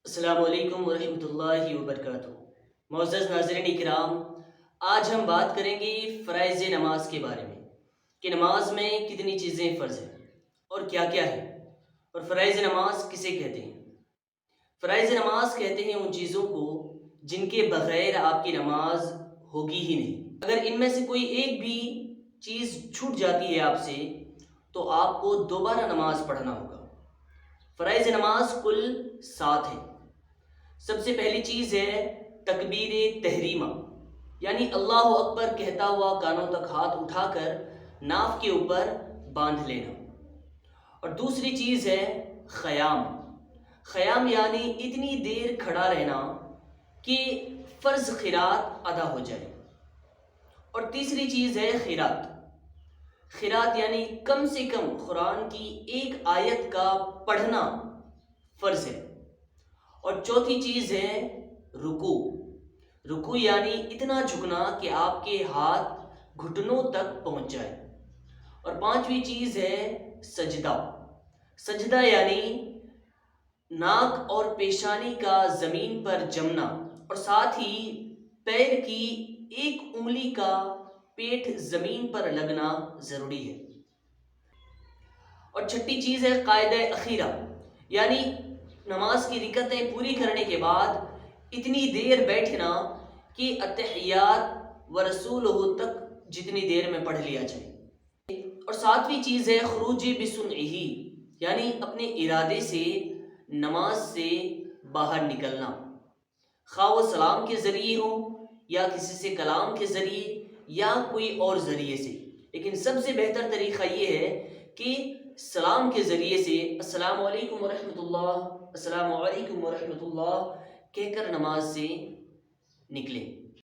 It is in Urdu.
السلام علیکم ورحمۃ اللہ وبرکاتہ۔ معزز ناظرین اکرام، آج ہم بات کریں گے فرائض نماز کے بارے میں کہ نماز میں کتنی چیزیں فرض ہیں اور کیا کیا ہے، اور فرائض نماز کسے کہتے ہیں۔ فرائض نماز کہتے ہیں ان چیزوں کو جن کے بغیر آپ کی نماز ہوگی ہی نہیں۔ اگر ان میں سے کوئی ایک بھی چیز چھوٹ جاتی ہے آپ سے تو آپ کو دوبارہ نماز پڑھنا ہوگا۔ فرائض نماز کل 7 ہیں۔ سب سے پہلی چیز ہے تکبیر تحریمہ، یعنی اللہ اکبر کہتا ہوا کانوں تک ہاتھ اٹھا کر ناف کے اوپر باندھ لینا۔ اور دوسری چیز ہے خیام۔ خیام یعنی اتنی دیر کھڑا رہنا کہ فرض قرات ادا ہو جائے۔ اور تیسری چیز ہے خیرات۔ خیرات یعنی کم سے کم قرآن کی ایک آیت کا پڑھنا فرض ہے۔ اور چوتھی چیز ہے رکوع۔ رکوع یعنی اتنا جھکنا کہ آپ کے ہاتھ گھٹنوں تک پہنچ جائے۔ اور پانچویں چیز ہے سجدہ۔ سجدہ یعنی ناک اور پیشانی کا زمین پر جمنا، اور ساتھ ہی پیر کی ایک انگلی کا پیٹھ زمین پر لگنا ضروری ہے۔ اور چھٹی چیز ہے قاعدہ اخیرہ، یعنی نماز کی رکعتیں پوری کرنے کے بعد اتنی دیر بیٹھنا کہ اتحیات و رسولہ تک جتنی دیر میں پڑھ لیا جائے۔ اور ساتویں چیز ہے خروج بسنعہ، یعنی اپنے ارادے سے نماز سے باہر نکلنا، خواہ وہ سلام کے ذریعے ہو یا کسی سے کلام کے ذریعے یا کوئی اور ذریعے سے، لیکن سب سے بہتر طریقہ یہ ہے کہ سلام کے ذریعے سے السلام علیکم ورحمۃ اللہ، السلام علیکم ورحمۃ اللہ کہہ کر نماز سے نکلیں۔